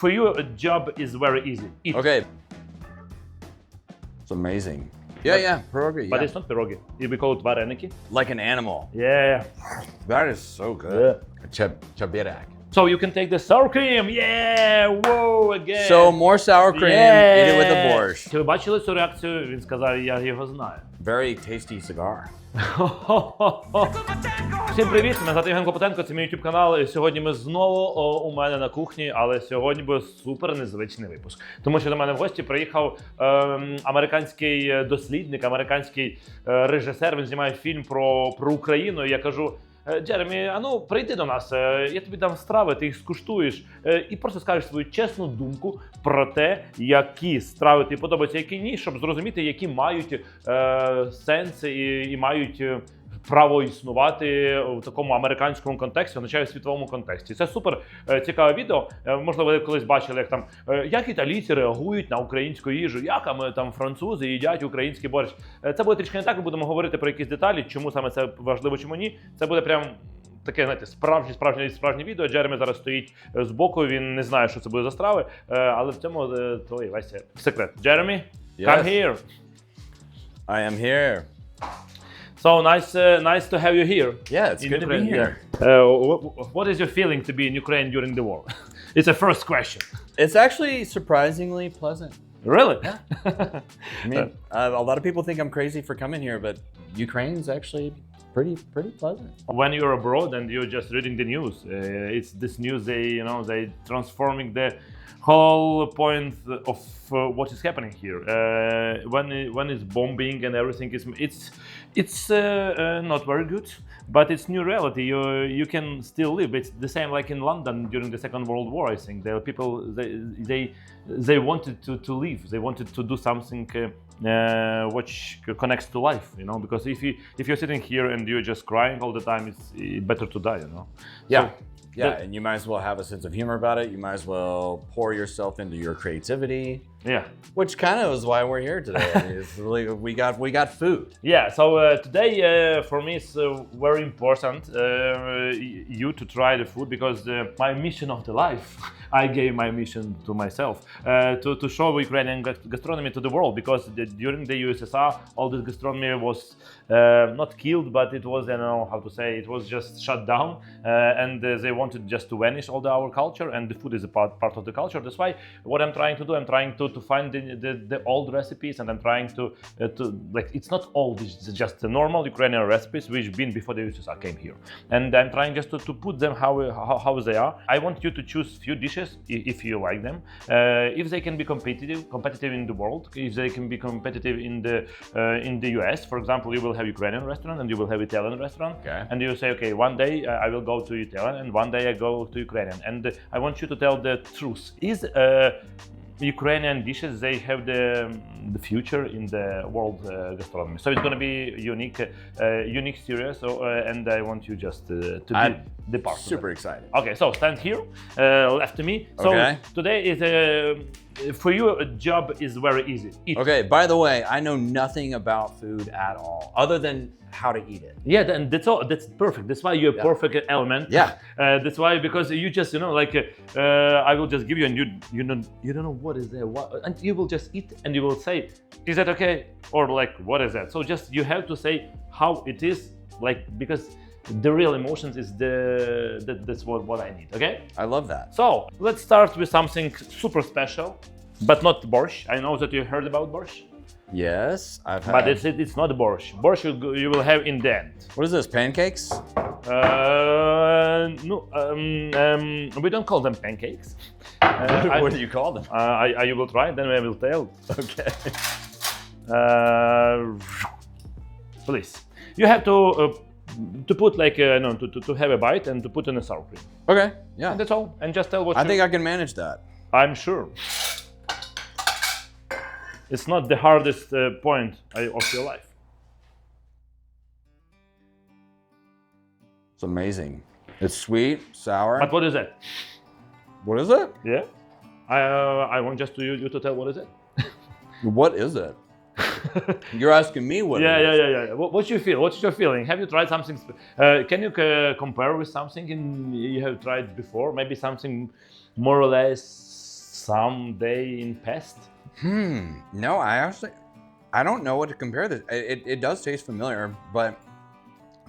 For you, a job is very easy. Eat. Okay. It's amazing. Yeah, pироги, But yeah. it's not пироги. We call it вареники. Like an animal. Yeah. That is so good. Чіберек. So you can take the sour cream. Yeah, whoa, again. So more sour cream, eat it with the борщ. Чи ви бачили цю реакцію? Він сказав, я його знаю. Very tasty cigar. Всім привіт, мене звати Євген Клопотенко, це мій YouTube канал. І сьогодні ми знову у мене на кухні, але сьогодні буде супер незвичний випуск. Тому що до мене в гості приїхав американський дослідник, американський режисер. Він знімає фільм про Україну. І я кажу: Джеремі, а ну прийди до нас, я тобі дам страви, ти їх скуштуєш і просто скажеш свою чесну думку про те, які страви тобі подобаються, які ні, щоб зрозуміти, які мають сенс і мають право існувати в такому американському контексті, означає в світовому контексті. Це супер цікаве відео. Можливо, ви колись бачили, як італійці реагують на українську їжу, як там французи їдять український борщ. Це буде трішки не так, ми будемо говорити про якісь деталі, чому саме це важливо, чому ні. Це буде прям таке, знаєте, справжнє відео. Джеремі зараз стоїть збоку, він не знає, що це буде за страви, але в цьому твій весь секрет. Джеремі, come here. I am here. So nice to have you here. Yeah, it's good Ukraine. to be here. What is your feeling to be in Ukraine during the war? It's a first question. It's actually surprisingly pleasant. Really? Yeah. I mean, a lot of people think I'm crazy for coming here, but Ukraine's actually pretty pleasant. When you're abroad and you're just reading the news, it's this news they transforming the whole point of what is happening here. When it's bombing and everything it's not very good, but it's new reality. You can still live. It's the same like in London during the Second World War. I think the people they wanted to live. They wanted to do something which connects to life. Because if you're sitting here and you're just crying all the time, it's better to die. Yeah. Yeah, and you might as well have a sense of humor about it. You might as well pour yourself into your creativity. Yeah. Which kind of is why we're here today. I mean, it's really, we got food. Yeah. So today for me it's very important you to try the food because my mission of the life, I gave my mission to myself to show Ukrainian gastronomy to the world, because during the USSR all this gastronomy was not killed, but it was, I don't know how to say, it was just shut down, and they wanted just to vanish all our culture, and the food is a part of the culture. That's why what I'm trying to do, I'm trying to find the old recipes, and I'm trying to like, it's not old, it's just the normal Ukrainian recipes which been before the USSR came here, and I'm trying just to put them how they are. I want you to choose few dishes if you like them, if they can be competitive in the world, if they can be competitive in the US. For example, you will have Ukrainian restaurant and you will have Italian restaurant, okay. And you say, okay, one day I will go to Italian and one day I go to Ukrainian, and I want you to tell the truth. Is Ukrainian dishes, they have the future in the world gastronomy. So it's going to be unique series. So and I want you just to be the part. Super excited. Okay, so stand here, left to me. So okay. Today is for you a job is very easy. Eat. Okay. By the way, I know nothing about food at all, other than how to eat it. Yeah, and that's all. That's perfect. That's why you're a perfect element. Yeah. That's why, because you just I will just give you, and you don't know what is there, and you will just eat and you will say, is that okay, or like what is that? So just you have to say how it is, like, because the real emotions is that's what I need. Okay. I love that. So let's start with something super special, but not borщ. I know that you heard about borщ. Yes, I've had. But it's not borщ. Borщ you will have in the end. What is this? Pancakes? No, we don't call them pancakes. What do you call them? You will try, then I will tell. Okay. Please, you have to put like to have a bite and to put in a sour cream. Okay. Yeah. And that's all. And just tell what. I think I can manage that. I'm sure. It's not the hardest point of your life. It's amazing. It's sweet, sour. But what is it? What is it? Yeah. I want just you to tell what is it. What is it? You're asking me what? Yeah. What you feel? What's your feeling? Have you tried something? Can you compare with something you have tried before? Maybe something more or less someday in past? No, I don't know what to compare this. It does taste familiar, but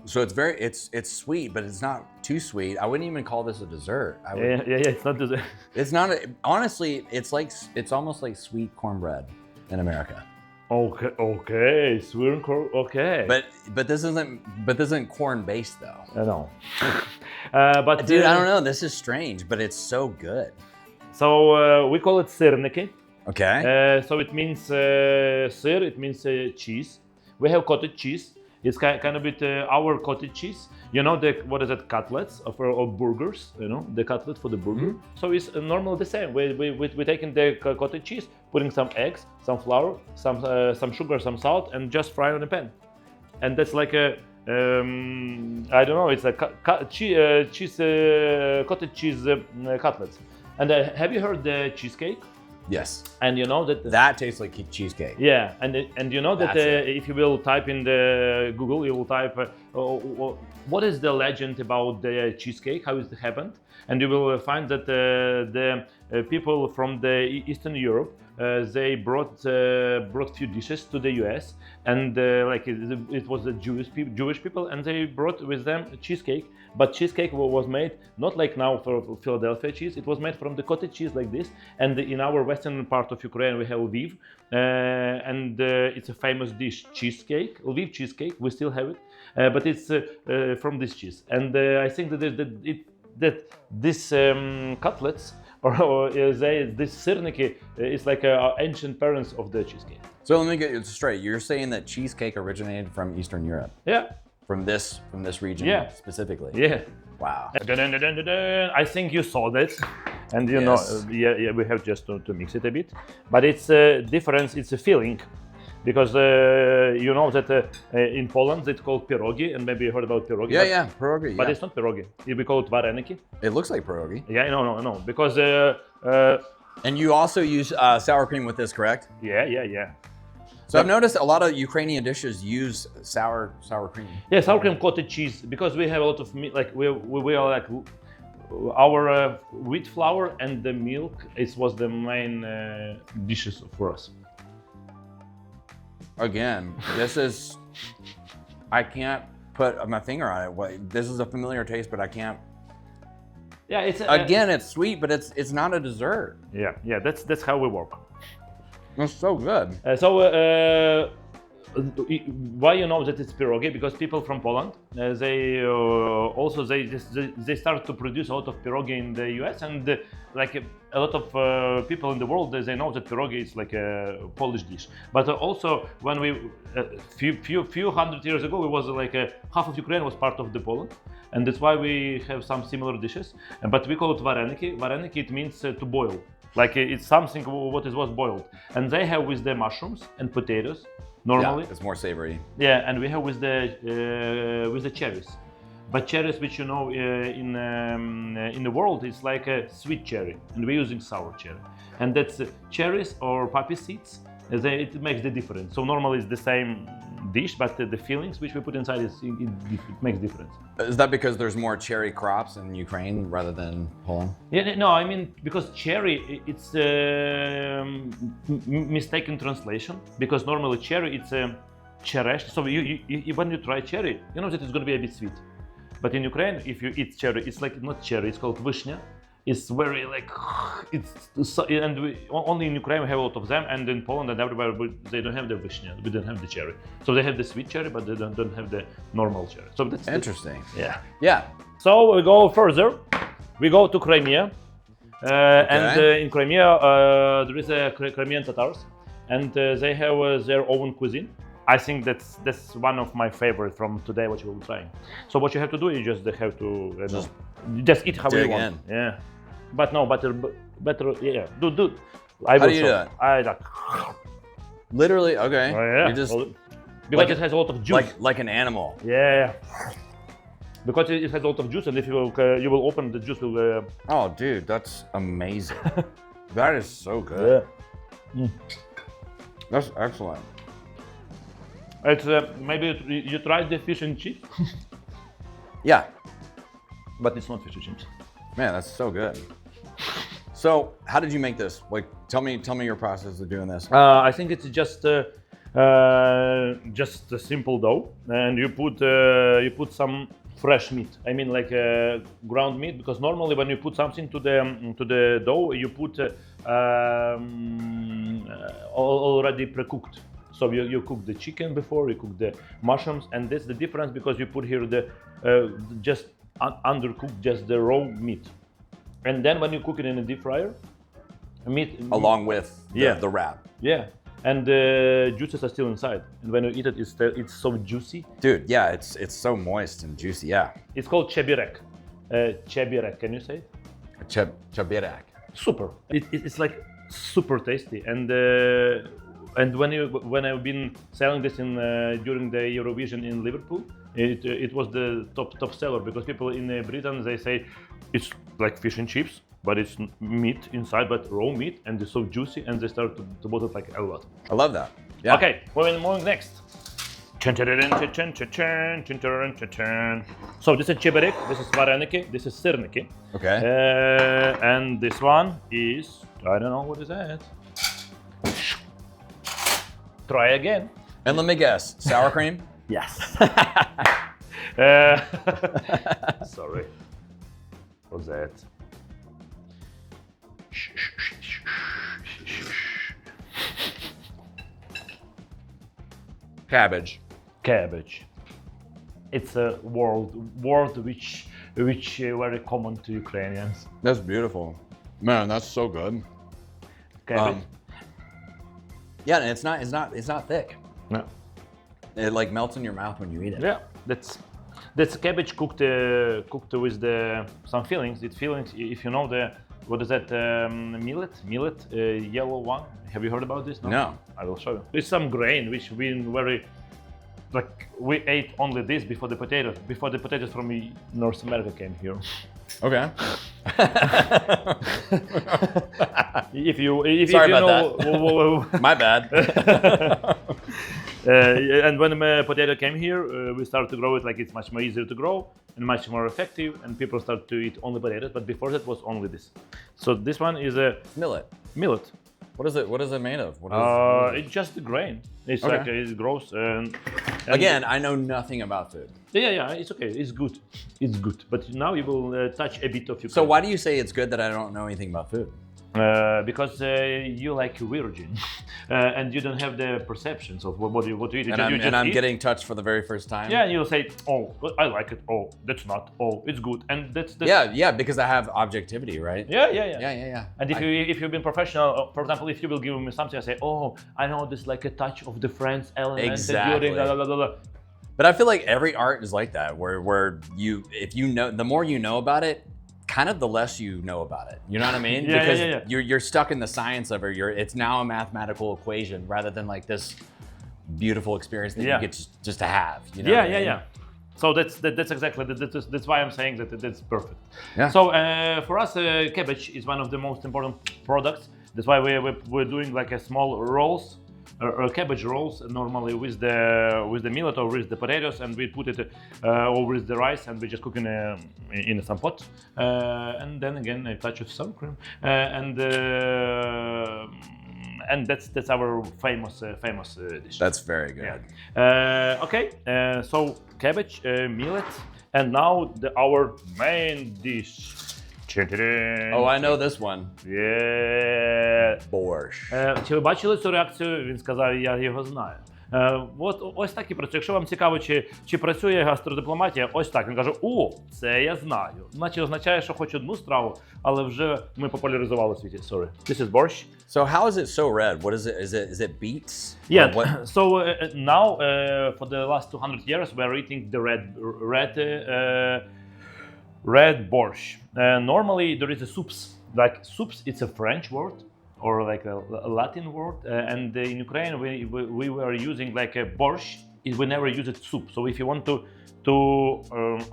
so it's sweet, but it's not too sweet. I wouldn't even call this a dessert. Yeah, it's not dessert. It's not. Honestly, it's almost like sweet cornbread in America. Okay, sweet corn, okay. But this isn't corn based though. I know. But Dude, I don't know. This is strange, but it's so good. So we call it sirnики. Okay. So it means sir, it means cheese. We have cottage cheese. It's kind of bit our cottage cheese. You know what is it? Cutlets of burgers. You know the cutlet for the burger. So it's normally the same. We taking the cottage cheese, putting some eggs, some flour, some sugar, some salt, and just fry on the pan. And that's like a I don't know. It's a cottage cheese cutlets. And have you heard the cheesecake? Yes. And you know that that tastes like cheesecake. Yeah, and you know that if you will type in the Google, you will type what is the legend about the cheesecake, how it happened, and you will find that the people from the Eastern Europe they brought few dishes to the US, and like it was the Jewish people, and they brought with them cheesecake. But cheesecake was made not like now for Philadelphia cheese. It was made from the cottage cheese like this. And in our western part of Ukraine, we have Lviv, and it's a famous dish, cheesecake, Lviv cheesecake. We still have it, but it's from this cheese. And I think that this cutlets or this sirniki is like ancient parents of the cheesecake. So let me get it straight. You're saying that cheesecake originated from Eastern Europe? Yeah. From this region specifically? Yeah. Wow. I think you saw that, and you know, we have just to mix it a bit. But it's a difference. It's a feeling, because you know that in Poland it's called pироги, and maybe you heard about pироги. Yeah, pироги. But it's not pироги. We call it вареники. It looks like pироги. Yeah, no, because. And you also use sour cream with this, correct? Yeah. So I've noticed a lot of Ukrainian dishes use sour cream. Yeah, sour cream, cottage cheese, because we have a lot of meat. Like we are like our wheat flour and the milk. It was the main dishes for us. Again, this is. I can't put my finger on it. This is a familiar taste, but I can't. Yeah, it's again, it's sweet, but it's not a dessert. Yeah. That's how we work. It's so good. Why you know that it's pierogi? Because people from Poland, they start to produce a lot of pierogi in the US, and like a lot of people in the world, they know that pierogi is like a Polish dish. But also when we few hundred years ago, it was like half of Ukraine was part of the Poland, and that's why we have some similar dishes. But we call it вареники. Вареники, it means to boil. Like it's something what was boiled, and they have with the mushrooms and potatoes normally. Yeah, it's more savory. Yeah, and we have with the cherries, but cherries which you know in the world is like a sweet cherry, and we're using sour cherry, and that's cherries or poppy seeds. It makes the difference. So normally it's the same dish, but the fillings which we put inside it makes difference. Is that because there's more cherry crops in Ukraine rather than Poland? Yeah, no, I mean because cherry it's mistaken translation, because normally cherry it's cheresh. So when you try cherry, you know that it's going to be a bit sweet. But in Ukraine, if you eat cherry, it's like not cherry. It's called вишня. It's very like and only in Ukraine we have a lot of them, and in Poland and everywhere they don't have the vishnya. We don't have the cherry, so they have the sweet cherry, but they don't have the normal cherry. So that's interesting. Yeah. So we go further. We go to Crimea, and in Crimea there is a Crimean Tatars, and they have their own cuisine. I think that's one of my favorite from today, what you will be trying. So what you have to do, you just have to just eat how you want. Yeah, but no, better. Yeah, do. How do you do it? I like. Literally, okay. Yeah. You just because it has a lot of juice. Like an animal. Yeah. Because it has a lot of juice, and if you will open the juice will. Oh, dude, that's amazing. That is so good. Yeah. That's excellent. It's maybe you tried the fish and chips. Yeah. But it's not fish and chips. Man, that's so good. So how did you make this? Like, tell me your process of doing this. I think it's just a simple dough, and you put some fresh meat. I mean, like ground meat, because normally when you put something to the dough, you put already pre-cooked. So you cook the chicken before, you cook the mushrooms, and that's the difference, because you put here the just undercooked, just the raw meat. And then when you cook it in a deep fryer, Along with the wrap. Yeah, and the juices are still inside. And when you eat it, it's so juicy. Dude, yeah, it's so moist and juicy, yeah. It's called chibirek. Chibirek, can you say it? Chibirek. Super. It's like super tasty. And when I've been selling this during the Eurovision in Liverpool, it was the top seller, because people in Britain, they say it's like fish and chips, but it's meat inside, but raw meat, and it's so juicy, and they start to bought it like a lot. I love that. Yeah. Okay, moving next. So this is чеберек, this is вареники, this is сирники. Okay. And this one is, I don't know, what is that? Try again. And let me guess, sour cream? Yes. Sorry. What's that? Cabbage. Cabbage. It's a word which very common to Ukrainians. That's beautiful. Man, that's so good. Cabbage. Yeah, and it's not thick. No. It like melts in your mouth when you eat it. Yeah, that's cabbage cooked with some fillings. It fillings, if you know what is that, millet, yellow one. Have you heard about this? No. I will show you. It's some grain which we ate only this before the potatoes from North America came here. Okay. If you Sorry know, about My bad. And when the potato came here, we started to grow it, like it's much more easier to grow and much more effective, and people start to eat only potatoes. But before that was only this. So this one is a millet. What is it made of? It's just the grain. It's Okay. like it grows. And Again, I know nothing about food. Yeah, it's okay. It's good. It's good. But now you will touch a bit of your. So why do you say it's good that I don't know anything about food? Because you like virgin, and you don't have the perceptions of what you eat. And I'm getting touched for the very first time. Yeah, and you'll say, "Oh, I like it. Oh, that's not. Oh, it's good." And that's Yeah, because I have objectivity, right? Yeah. And if you've been professional, for example, if you will give me something, I say, "Oh, I know this like a touch of the French element." Exactly. During blah, blah, blah, blah. But I feel like every art is like that, where if you know, the more you know about it, kind of the less you know about it. You know what I mean? Yeah, because yeah. you're stuck in the science of it. It's now a mathematical equation rather than like this beautiful experience that you get just to have. You know Yeah. So that's exactly that's why I'm saying that that's perfect. Yeah. So for us, cabbage is one of the most important products. That's why we're doing like a small rolls. Cabbage rolls normally with the millet or with the potatoes, and we put it over with the rice, and we just cook in some pot, and then again a touch of sour cream, and that's our famous dish. That's very good. Yeah. Okay, so cabbage, millet, and now our main dish. Oh, I know this one. Yeah. Борщ. Чи ви бачили цю реакцію? Він сказав, я його знаю. Ось так і працює. Якщо вам цікаво, чи працює гастродипломатія, ось так. Він каже, о, це я знаю. Значить означає, що хоч одну страву, але вже ми популяризували у світі. Sorry. This is борщ. So how is it so red? What is it? Is it beets? Yeah. What? So now for the last 200 years we are eating the red borщ. Normally there is a soups. Like soups, it's a French word or like a Latin word, and in Ukraine we were using like a borщ. We never use it soup. So if you want to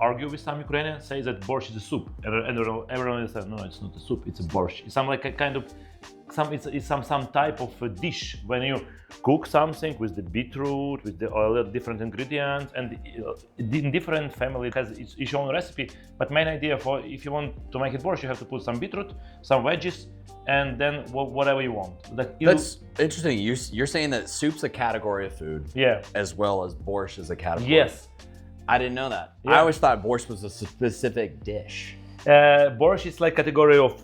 argue with some Ukrainians, say that borщ is a soup, and everyone says no, it's not a soup, it's a borщ. It's some some type of a dish when you cook something with the beetroot, with the oil, different ingredients, and in different family it has its own recipe. But main idea for if you want to make it borscht, you have to put some beetroot, some veggies, and then whatever you want. That's interesting. You're saying that soup's a category of food, yeah, as well as borscht is a category. Yes. I didn't know that. Yeah. I always thought borscht was a specific dish. Borscht is like category of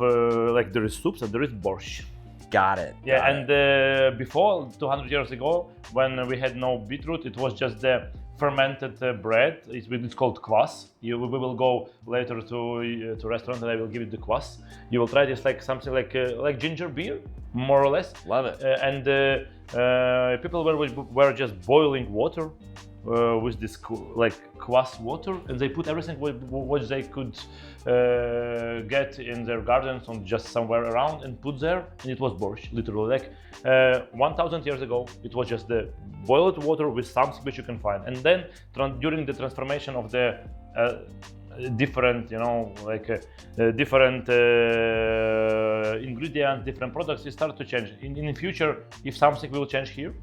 like there is soups and there is borscht. Got it. Yeah, got and it. Before 200 years ago, when we had no beetroot, it was just the fermented bread. It's called kvass. We will go later to restaurant and I will give you the kvass. You will try this like something like ginger beer, more or less. Love it. People were just boiling water with this like kvass water, and they put everything what they could get in their gardens or just somewhere around and put there, and it was borscht, literally. Like 1,000 years ago, it was just the boiled water with something which you can find, and then during the transformation of the different, different ingredients, different products, it started to change. In the future, if something will change here,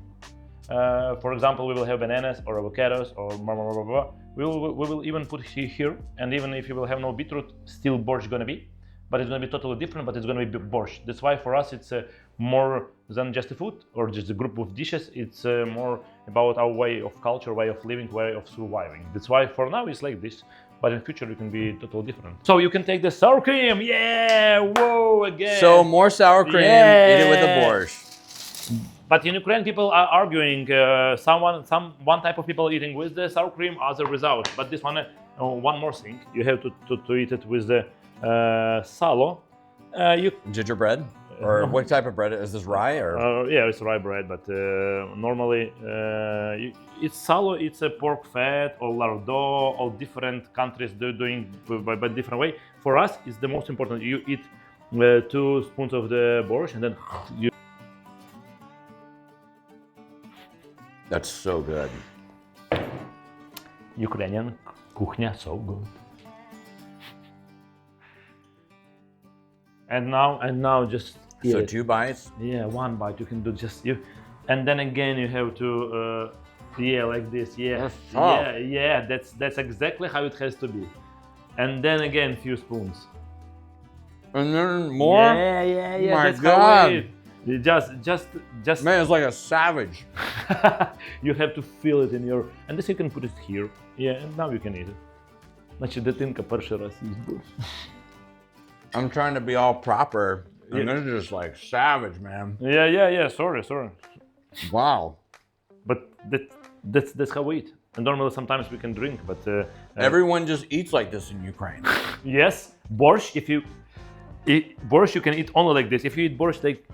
for example, we will have bananas or avocados or blah, blah, blah, blah. We will even put here, and even if you will have no beetroot, still borscht gonna be, but it's gonna be totally different, but it's gonna be borscht. That's why for us it's more than just a food or just a group of dishes. It's more about our way of culture, way of living, way of surviving. That's why for now it's like this, but in future it can be totally different. So you can take the sour cream, yeah, whoa, again. So more sour cream, yeah. eat it with the borscht. But in Ukraine, people are arguing. One type of people eating with the sour cream, other without. But this one, one more thing, you have to eat it with the salo. Gingerbread, or what type of bread is this? Rye or? Yeah, it's rye bread, but normally it's salo. It's a pork fat or lardo. All different countries they're doing by different way. For us, it's the most important. You eat 2 spoons of the borscht and then you. That's so good. Ukrainian kuchnia, so good. And now just So it. 2 bites? Yeah, 1 bite you can do just you, and then again you have to like this. Yeah, yeah. That's exactly how it has to be. And then again, few spoons. And then more? Yeah. My that's God. How it is. You just Man, it's like a savage. you have to feel it in your, and this you can put it here. Yeah, and now you can eat it. Значить, дитинка перший раз їсть борщ. I'm trying to be all proper, and this is just like savage, man. Yeah. Sorry. Wow. But that's how we eat. And normally sometimes we can drink, but Everyone just eats like this in Ukraine. yes, borscht. If you eat borscht, you can eat only like this. If you eat borscht, like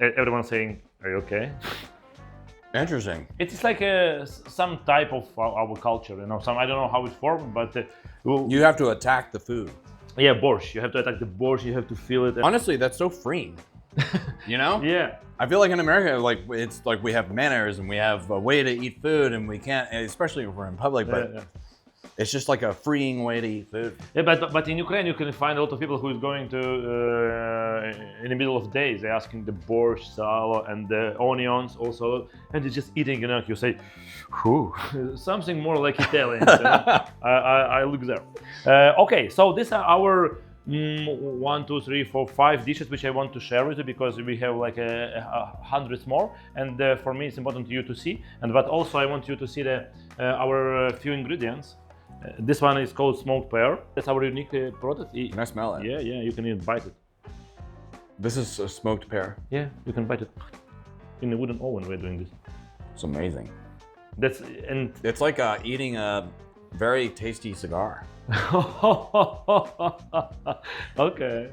everyone's saying, "Are you okay?" Interesting. It's like some type of our culture, I don't know how it's formed, but You have to attack the food. yeah, borscht. You have to attack the borscht. You have to feel it. Honestly, that's so freeing. You know? Yeah. I feel like in America, like it's like we have manners and we have a way to eat food, and we can't, especially if we're in public. But it's just like a freeing way to eat food. Yeah, but in Ukraine you can find a lot of people who is going to in the middle of days. They're asking the borscht, salo, and the onions also, and they're just eating. You say, "Whew," something more like Italian. I look there. Okay, so these are our 1, 2, 3, 4, 5 dishes which I want to share with you because we have like hundreds more, and for me it's important to you to see. But also I want you to see our few ingredients. This one is called smoked pear. That's our unique product. Can I smell it? Yeah, you can even bite it. This is a smoked pear. Yeah, you can bite it. In a wooden oven we're doing this. It's amazing. It's like eating a very tasty cigar. Okay.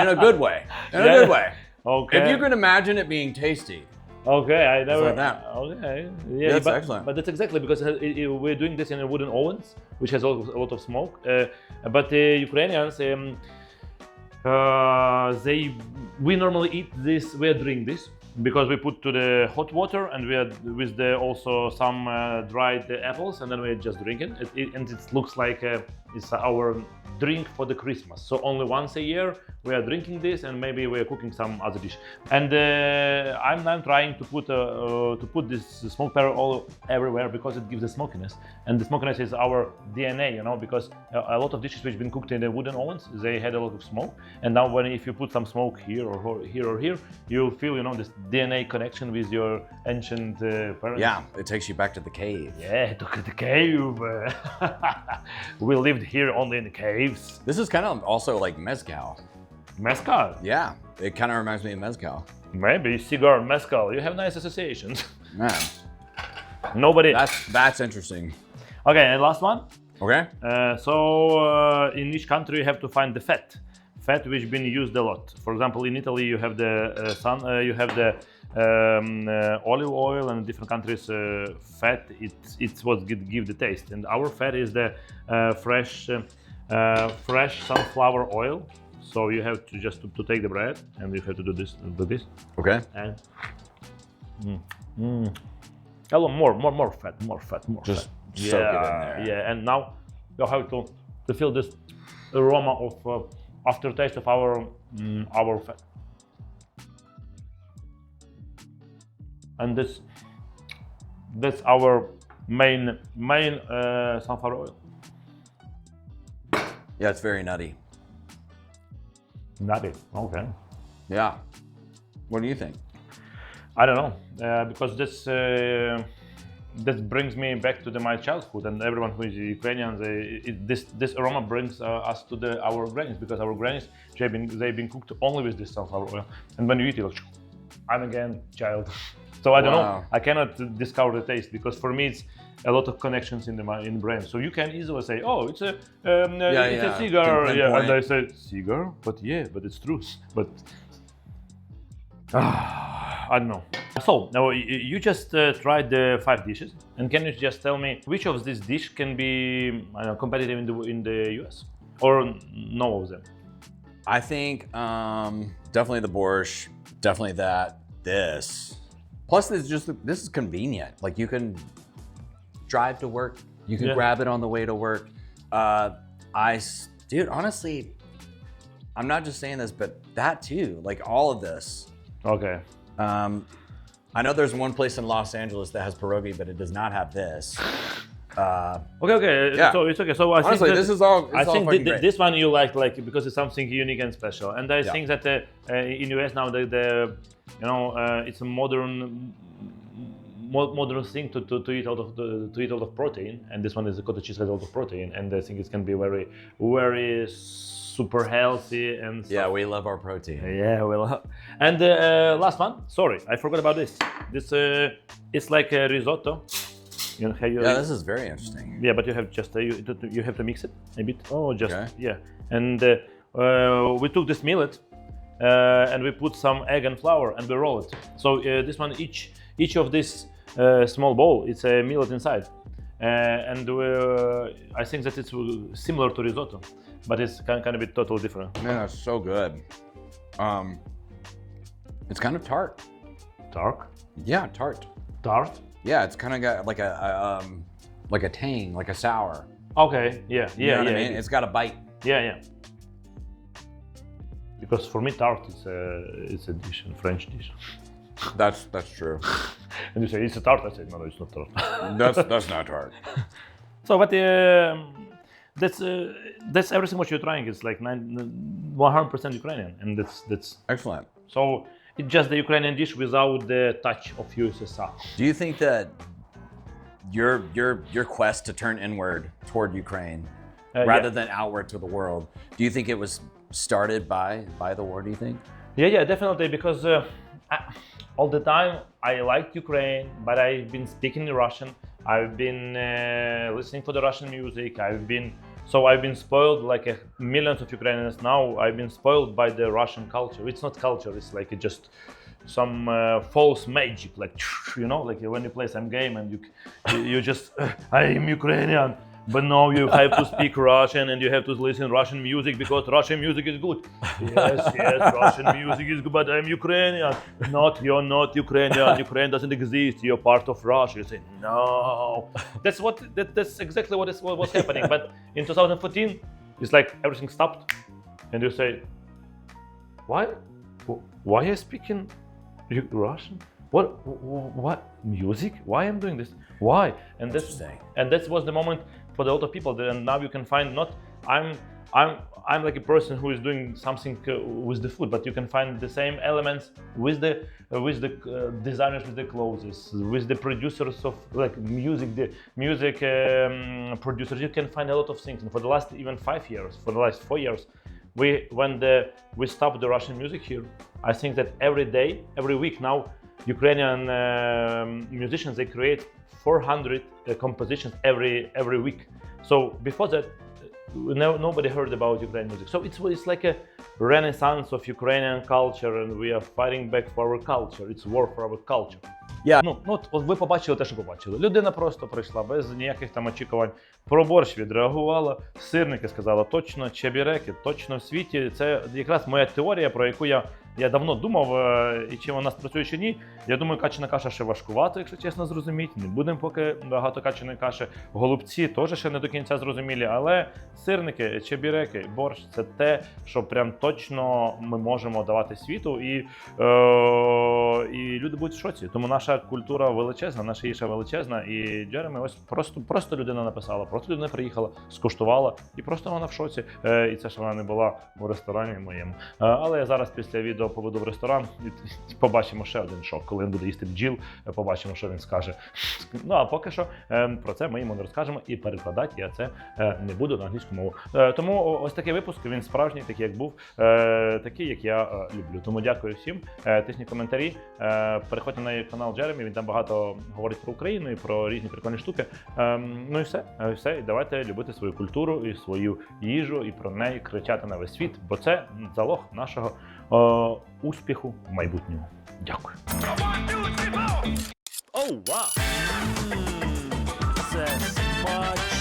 In a good way. In a good way. Okay. If you can imagine it being tasty. Okay, I never. Like that. Okay, That's excellent. But that's exactly because we're doing this in a wooden ovens, which has a lot of smoke. But the Ukrainians, we normally eat this. We are doing this because we put to the hot water, and we are with also some dried apples, and then we just drink it. And it looks like It's our drink for the Christmas. So only once a year we are drinking this, and maybe we are cooking some other dish. And I'm now trying to put this smoked pepper all everywhere because it gives the smokiness. And the smokiness is our DNA, you know, because a lot of dishes which have been cooked in the wooden ovens, they had a lot of smoke. And now if you put some smoke here or here, you feel, you know, this DNA connection with your ancient parents. Yeah, it takes you back to the cave. Yeah, look at the cave. We lived here only in the caves. This is kind of also like mezcal. Mezcal? Yeah, it kind of reminds me of mezcal. Maybe cigar, mezcal. You have nice associations. Man, Nobody. that's interesting. Okay, and last one. Okay. In each country you have to find the fat which been used a lot. For example, in Italy you have the olive oil, and in different countries fat it's what give the taste. And our fat is the fresh sunflower oil. So you have to just to take the bread, and you have to do this. Okay. And a lot more fat. Just fat. soak it in there. Yeah, and now you have to feel this aroma of aftertaste of our fat. And that's our main sunflower oil. Yeah, it's very nutty. Nutty. Okay. Yeah. What do you think? I don't know, because this brings me back to my childhood, and everyone who is Ukrainian, this aroma brings us to our grannies, because our grannies they've been cooked only with this sunflower oil, and when you eat it, like, I'm again child. So I don't know. I cannot discover the taste, because for me it's a lot of connections in the brain. So you can easily say, oh, it's a cigar, and I say cigar, but it's truth. But I don't know. So now you just tried the 5 dishes, and can you just tell me which of these dishes can be competitive in the US, or no of them? I think definitely the borscht, definitely this. Plus, this is convenient. Like, you can drive to work, you can grab it on the way to work. Dude, honestly, I'm not just saying this, but that too, like all of this. Okay. I know there's one place in Los Angeles that has pierogi, but it does not have this. Okay. Yeah. So it's okay. So I honestly, think this is all. I think this one you like because it's something unique and special. And I think that in US now it's a modern thing to eat out of protein, and this one is a cottage cheese has a lot of protein, and I think it can be very, very super healthy and stuff. Yeah, we love our protein. Yeah, well, and last one. Sorry, I forgot about this. This it's like a risotto. This is very interesting. Yeah, but you have just you have to mix it a bit. Oh, just and we took this millet. And we put some egg and flour, and we roll it. So this one, each of this small bowl, it's a millet inside, and I think that it's similar to risotto, but it's kind of a bit totally different. Man, that's so good. It's kind of tart. Tart? Yeah, tart. Tart? Yeah, it's kind of got like a tang, like a sour. Okay. Yeah. You know what I mean? It's got a bite. Yeah. Because for me, tart it's a dish, a French dish. That's true. And you say it's a tart. I say no, it's not tart. that's not tart. So, but that's everything what you're trying. It's like 100% Ukrainian, and that's excellent. So it's just the Ukrainian dish without the touch of USSR. Do you think that your quest to turn inward toward Ukraine rather than outward to the world, do you think it was started by the war, do you think? Yeah, definitely, because all the time I liked Ukraine, but I've been speaking Russian. I've been listening to the Russian music. I've been spoiled like millions of Ukrainians now. I've been spoiled by the Russian culture. It's not culture. It's like just some false magic, like like when you play some game and you just I'm Ukrainian. But now you have to speak Russian and you have to listen Russian music because Russian music is good. Yes, Russian music is good, but I'm Ukrainian. You're not Ukrainian. Ukraine doesn't exist. You're part of Russia. You say, no. That's exactly what was happening. But in 2014, it's like everything stopped. And you say, why are you speaking Russian? What music? Why I'm doing this? Why? And that was the moment for a lot of people. And now you can find not I'm like a person who is doing something with the food, but you can find the same elements with the designers, with the clothes, with the producers of like music, the music producers. You can find a lot of things. And for the last even 5 years, for the last 4 years, we stopped the Russian music here. I think that every day, every week now, Ukrainian musicians, they create 400 compositions every week. So before that, nobody heard about Ukrainian music. So it's like a renaissance of Ukrainian culture, and we are fighting back for our culture. It's war for our culture. Yeah. От ви побачили те, що побачили. Людина просто прийшла без ніяких там очікувань. Про борщ відреагувала, сирники сказала точно, чібереки точно в світі. Це якраз моя теорія, про яку я давно думав, і чи вона спрацює чи ні. Я думаю, качана каша ще важкувато, якщо чесно зрозуміти. Не будемо поки багато качаної каші. Голубці теж ще не до кінця зрозумілі, але сирники, чібереки, борщ – це те, що прям точно ми можемо давати світу, і люди будуть в шоці. Тому наша культура величезна, наша їжа величезна, і Джеремі ось просто людина написала, просто людина приїхала, скуштувала, і просто вона в шоці. І це ж вона не була в ресторані моєму. Але я зараз після відео поведу в ресторан і побачимо ще один шок. Коли він буде їсти бджіл, побачимо, що він скаже. Ну, а поки що про це ми йому не розкажемо, і перекладати я це не буду на англійську мову. Тому ось такий випуск, він справжній, такий як був, такий, як я люблю. Тому дякую всім, тисніть коментарі, переходьте на канал Джеремі, він там багато говорить про Україну і про різні прикольні штуки. Ну і все, і давайте любити свою культуру і свою їжу, і про неї кричати на весь світ, бо це залог нашого успіху в майбутньому. Дякую. Це смачно!